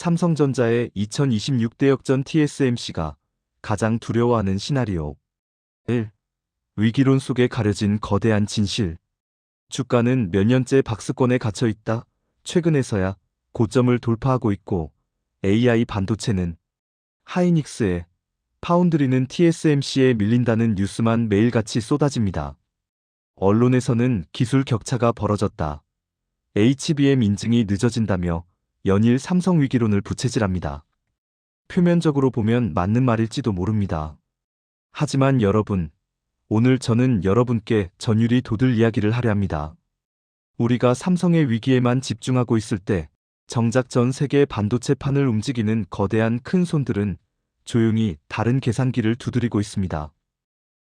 삼성전자의 2026 대역전 TSMC가 가장 두려워하는 시나리오. 1. 위기론 속에 가려진 거대한 진실. 주가는 몇 년째 박스권에 갇혀 있다. 최근에서야 고점을 돌파하고 있고 AI 반도체는 하이닉스에, 파운드리는 TSMC에 밀린다는 뉴스만 매일같이 쏟아집니다. 언론에서는 기술 격차가 벌어졌다, HBM 인증이 늦어진다며 연일 삼성 위기론을 부채질합니다. 표면적으로 보면 맞는 말일지도 모릅니다. 하지만 여러분, 오늘 저는 여러분께 전율이 돋을 이야기를 하려 합니다. 우리가 삼성의 위기에만 집중하고 있을 때 정작 전 세계 반도체판을 움직이는 거대한 큰 손들은 조용히 다른 계산기를 두드리고 있습니다.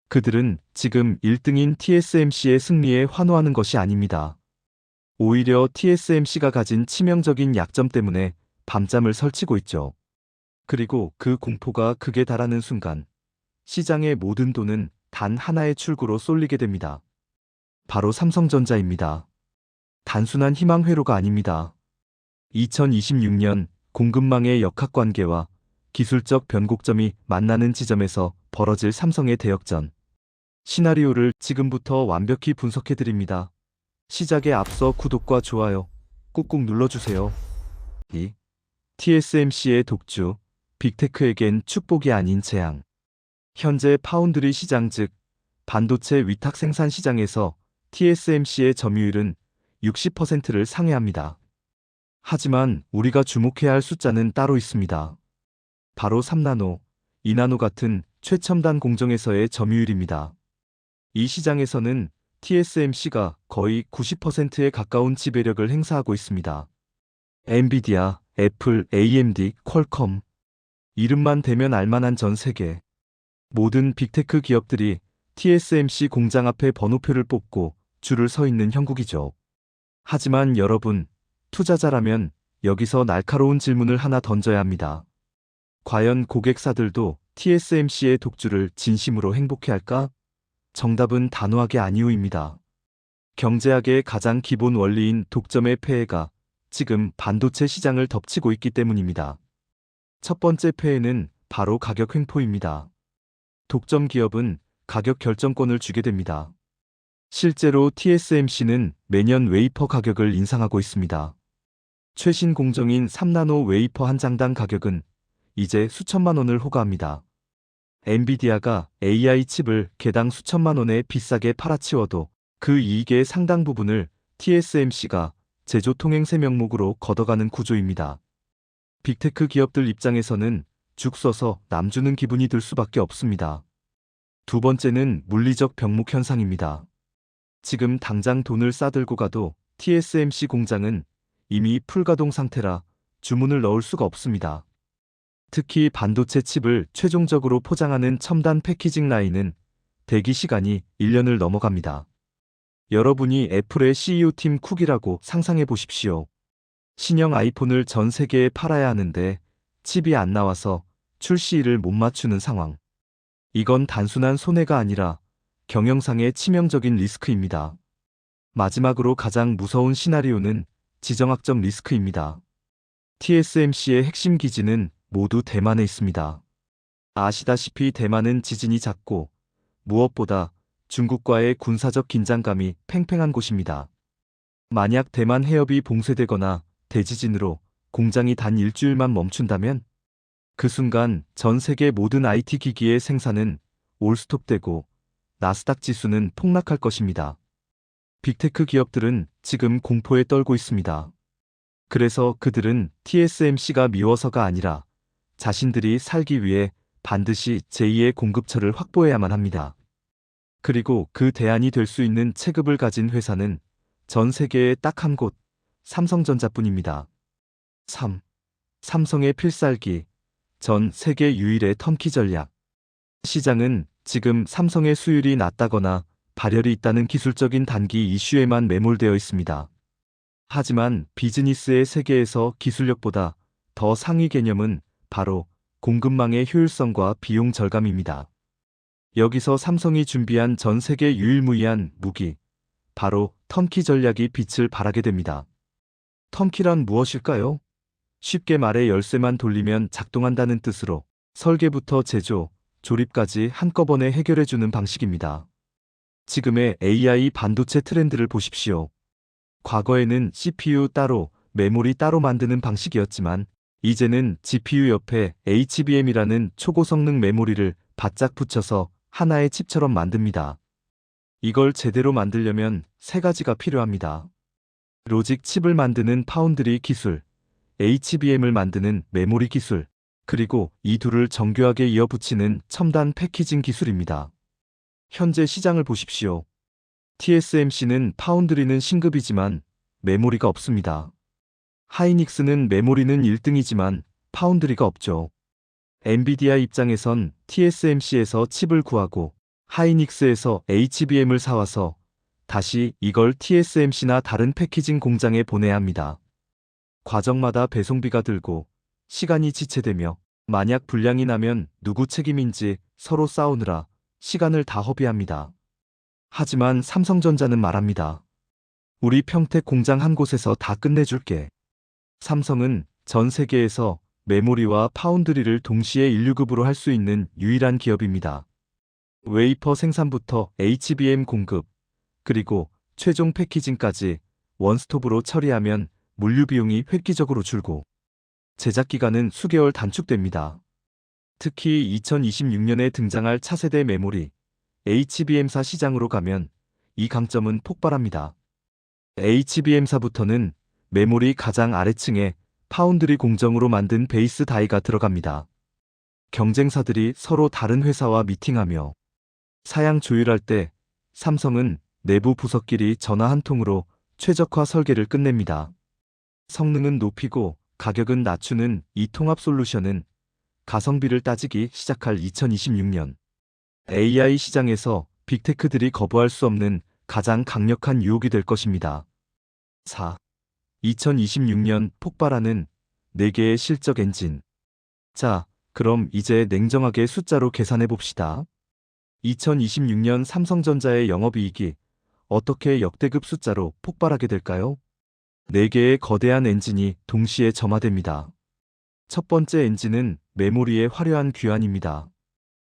그들은 지금 1등인 TSMC의 승리에 환호하는 것이 아닙니다. 오히려 TSMC가 가진 치명적인 약점 때문에 밤잠을 설치고 있죠. 그리고 그 공포가 극에 달하는 순간 시장의 모든 돈은 단 하나의 출구로 쏠리게 됩니다. 바로 삼성전자입니다. 단순한 희망 회로가 아닙니다. 2026년 공급망의 역학관계와 기술적 변곡점이 만나는 지점에서 벌어질 삼성의 대역전. 시나리오를 지금부터 완벽히 분석해드립니다. 시작에 앞서 구독과 좋아요 꾹꾹 눌러주세요. 2. TSMC의 독주, 빅테크에겐 축복이 아닌 재앙. 현재 파운드리 시장 즉 반도체 위탁 생산 시장에서 TSMC의 점유율은 60%를 상회합니다. 하지만 우리가 주목해야 할 숫자는 따로 있습니다. 바로 3나노, 2나노 같은 최첨단 공정에서의 점유율입니다. 이 시장에서는 TSMC가 거의 90%에 가까운 지배력을 행사하고 있습니다. 엔비디아, 애플, AMD, 퀄컴. 이름만 대면 알만한 전 세계 모든 빅테크 기업들이 TSMC 공장 앞에 번호표를 뽑고 줄을 서 있는 형국이죠. 하지만 여러분, 투자자라면 여기서 날카로운 질문을 하나 던져야 합니다. 과연 고객사들도 TSMC의 독주를 진심으로 행복해할까? 정답은 단호하게 아니오입니다. 경제학의 가장 기본 원리인 독점의 폐해가 지금 반도체 시장을 덮치고 있기 때문입니다. 첫 번째 폐해는 바로 가격 횡포입니다. 독점 기업은 가격 결정권을 주게 됩니다. 실제로 TSMC는 매년 웨이퍼 가격을 인상하고 있습니다. 최신 공정인 3나노 웨이퍼 한 장당 가격은 이제 수천만 원을 호가합니다. 엔비디아가 AI 칩을 개당 수천만 원에 비싸게 팔아치워도 그 이익의 상당 부분을 TSMC가 제조 통행세 명목으로 걷어가는 구조입니다. 빅테크 기업들 입장에서는 죽 써서 남 주는 기분이 들 수밖에 없습니다. 두 번째는 물리적 병목 현상입니다. 지금 당장 돈을 싸들고 가도 TSMC 공장은 이미 풀가동 상태라 주문을 넣을 수가 없습니다. 특히 반도체 칩을 최종적으로 포장하는 첨단 패키징 라인은 대기 시간이 1년을 넘어갑니다. 여러분이 애플의 CEO팀 쿡이라고 상상해 보십시오. 신형 아이폰을 전 세계에 팔아야 하는데 칩이 안 나와서 출시일을 못 맞추는 상황. 이건 단순한 손해가 아니라 경영상의 치명적인 리스크입니다. 마지막으로 가장 무서운 시나리오는 지정학적 리스크입니다. TSMC의 핵심 기지는 모두 대만에 있습니다. 아시다시피 대만은 지진이 잦고 무엇보다 중국과의 군사적 긴장감이 팽팽한 곳입니다. 만약 대만 해협이 봉쇄되거나 대지진으로 공장이 단 일주일만 멈춘다면 그 순간 전 세계 모든 IT 기기의 생산은 올스톱되고 나스닥 지수는 폭락할 것입니다. 빅테크 기업들은 지금 공포에 떨고 있습니다. 그래서 그들은 TSMC가 미워서가 아니라 자신들이 살기 위해 반드시 제2의 공급처를 확보해야만 합니다. 그리고 그 대안이 될 수 있는 체급을 가진 회사는 전 세계에 딱 한 곳, 삼성전자뿐입니다. 3. 삼성의 필살기, 전 세계 유일의 턴키 전략. 시장은 지금 삼성의 수율이 낮다거나 발열이 있다는 기술적인 단기 이슈에만 매몰되어 있습니다. 하지만 비즈니스의 세계에서 기술력보다 더 상위 개념은 바로 공급망의 효율성과 비용 절감입니다. 여기서 삼성이 준비한 전 세계 유일무이한 무기, 바로 턴키 전략이 빛을 발하게 됩니다. 턴키란 무엇일까요? 쉽게 말해 열쇠만 돌리면 작동한다는 뜻으로 설계부터 제조, 조립까지 한꺼번에 해결해주는 방식입니다. 지금의 AI 반도체 트렌드를 보십시오. 과거에는 CPU 따로, 메모리 따로 만드는 방식이었지만 이제는 GPU 옆에 HBM이라는 초고성능 메모리를 바짝 붙여서 하나의 칩처럼 만듭니다. 이걸 제대로 만들려면 세 가지가 필요합니다. 로직 칩을 만드는 파운드리 기술, HBM을 만드는 메모리 기술, 그리고 이 둘을 정교하게 이어붙이는 첨단 패키징 기술입니다. 현재 시장을 보십시오. TSMC는 파운드리는 신급이지만 메모리가 없습니다. 하이닉스는 메모리는 1등이지만 파운드리가 없죠. 엔비디아 입장에선 TSMC에서 칩을 구하고 하이닉스에서 HBM을 사와서 다시 이걸 TSMC나 다른 패키징 공장에 보내야 합니다. 과정마다 배송비가 들고 시간이 지체되며 만약 불량이 나면 누구 책임인지 서로 싸우느라 시간을 다 허비합니다. 하지만 삼성전자는 말합니다. 우리 평택 공장 한 곳에서 다 끝내줄게. 삼성은 전 세계에서 메모리와 파운드리를 동시에 인류급으로 할 수 있는 유일한 기업입니다. 웨이퍼 생산부터 HBM 공급, 그리고 최종 패키징까지 원스톱으로 처리하면 물류 비용이 획기적으로 줄고 제작 기간은 수개월 단축됩니다. 특히 2026년에 등장할 차세대 메모리, HBM사 시장으로 가면 이 강점은 폭발합니다. HBM사부터는 메모리 가장 아래층에 파운드리 공정으로 만든 베이스 다이가 들어갑니다. 경쟁사들이 서로 다른 회사와 미팅하며 사양 조율할 때 삼성은 내부 부서끼리 전화 한 통으로 최적화 설계를 끝냅니다. 성능은 높이고 가격은 낮추는 이 통합 솔루션은 가성비를 따지기 시작할 2026년 AI 시장에서 빅테크들이 거부할 수 없는 가장 강력한 유혹이 될 것입니다. 4. 2026년 폭발하는 4개의 실적 엔진. 자, 그럼 이제 냉정하게 숫자로 계산해 봅시다. 2026년 삼성전자의 영업이익이 어떻게 역대급 숫자로 폭발하게 될까요? 4개의 거대한 엔진이 동시에 점화됩니다. 첫 번째 엔진은 메모리의 화려한 귀환입니다.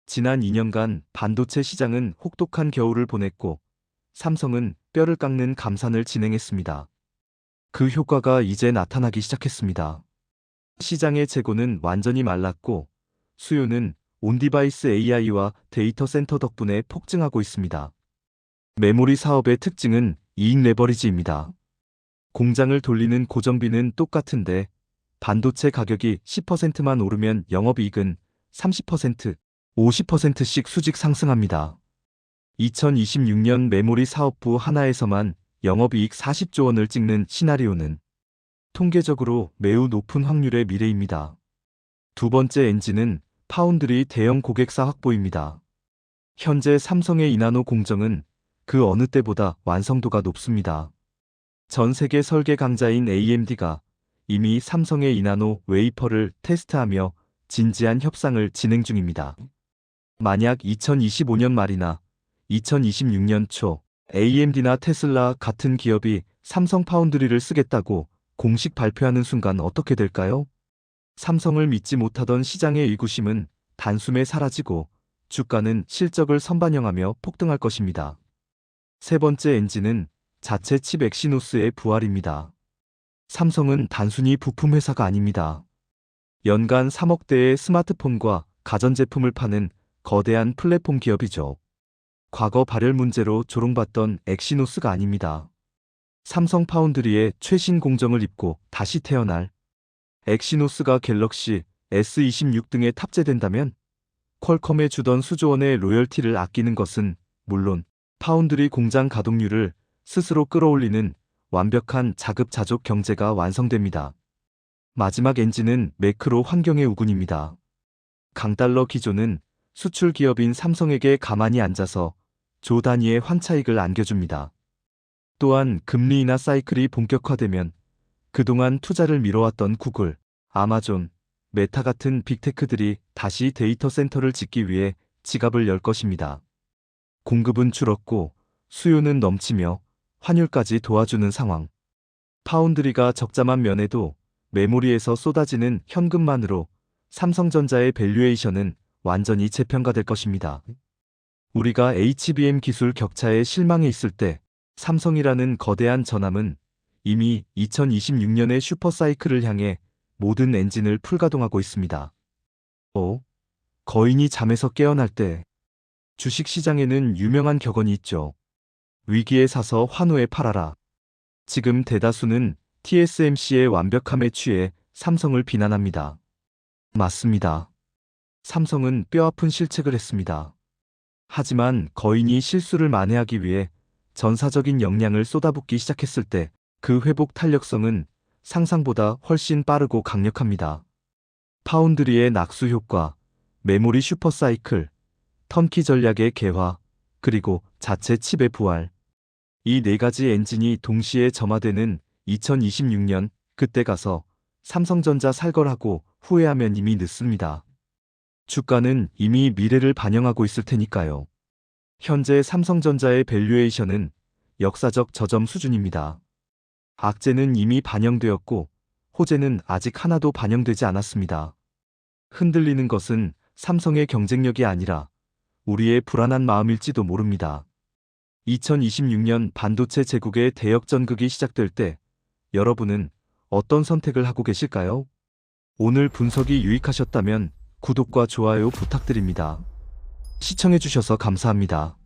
지난 2년간 반도체 시장은 혹독한 겨울을 보냈고 삼성은 뼈를 깎는 감산을 진행했습니다. 그 효과가 이제 나타나기 시작했습니다. 시장의 재고는 완전히 말랐고 수요는 온디바이스 AI와 데이터 센터 덕분에 폭증하고 있습니다. 메모리 사업의 특징은 이익 레버리지입니다. 공장을 돌리는 고정비는 똑같은데 반도체 가격이 10%만 오르면 영업이익은 30%, 50%씩 수직 상승합니다. 2026년 메모리 사업부 하나에서만 영업이익 40조 원을 찍는 시나리오는 통계적으로 매우 높은 확률의 미래입니다. 두 번째 엔진은 파운드리 대형 고객사 확보입니다. 현재 삼성의 이나노 공정은 그 어느 때보다 완성도가 높습니다. 전 세계 설계 강자인 AMD가 이미 삼성의 이나노 웨이퍼를 테스트하며 진지한 협상을 진행 중입니다. 만약 2025년 말이나 2026년 초 AMD나 테슬라 같은 기업이 삼성 파운드리를 쓰겠다고 공식 발표하는 순간 어떻게 될까요? 삼성을 믿지 못하던 시장의 의구심은 단숨에 사라지고 주가는 실적을 선반영하며 폭등할 것입니다. 세 번째 엔진은 자체 칩 엑시노스의 부활입니다. 삼성은 단순히 부품 회사가 아닙니다. 연간 3억 대의 스마트폰과 가전제품을 파는 거대한 플랫폼 기업이죠. 과거 발열 문제로 조롱받던 엑시노스가 아닙니다. 삼성 파운드리의 최신 공정을 입고 다시 태어날 엑시노스가 갤럭시 S26 등에 탑재된다면 퀄컴에 주던 수조 원의 로열티를 아끼는 것은 물론 파운드리 공장 가동률을 스스로 끌어올리는 완벽한 자급자족 경제가 완성됩니다. 마지막 엔진은 매크로 환경의 우군입니다. 강달러 기조는 수출 기업인 삼성에게 가만히 앉아서 조 단위의 환차익을 안겨줍니다. 또한 금리 인하 사이클이 본격화되면 그동안 투자를 미뤄왔던 구글, 아마존, 메타 같은 빅테크들이 다시 데이터 센터를 짓기 위해 지갑을 열 것입니다. 공급은 줄었고 수요는 넘치며 환율까지 도와주는 상황. 파운드리가 적자만 면해도 메모리에서 쏟아지는 현금만으로 삼성전자의 밸류에이션은 완전히 재평가될 것입니다. 우리가 HBM 기술 격차에 실망해 있을 때 삼성이라는 거대한 전함은 이미 2026년의 슈퍼사이클을 향해 모든 엔진을 풀가동하고 있습니다. 거인이 잠에서 깨어날 때 주식시장에는 유명한 격언이 있죠. 위기에 사서 환호에 팔아라. 지금 대다수는 TSMC의 완벽함에 취해 삼성을 비난합니다. 맞습니다. 삼성은 뼈아픈 실책을 했습니다. 하지만 거인이 실수를 만회하기 위해 전사적인 역량을 쏟아붓기 시작했을 때 그 회복 탄력성은 상상보다 훨씬 빠르고 강력합니다. 파운드리의 낙수 효과, 메모리 슈퍼사이클, 턴키 전략의 개화, 그리고 자체 칩의 부활. 이 네 가지 엔진이 동시에 점화되는 2026년, 그때 가서 삼성전자 살걸하고 후회하면 이미 늦습니다. 주가는 이미 미래를 반영하고 있을 테니까요. 현재 삼성전자의 밸류에이션은 역사적 저점 수준입니다. 악재는 이미 반영되었고 호재는 아직 하나도 반영되지 않았습니다. 흔들리는 것은 삼성의 경쟁력이 아니라 우리의 불안한 마음일지도 모릅니다. 2026년 반도체 제국의 대역전극이 시작될 때 여러분은 어떤 선택을 하고 계실까요? 오늘 분석이 유익하셨다면 구독과 좋아요 부탁드립니다. 시청해주셔서 감사합니다.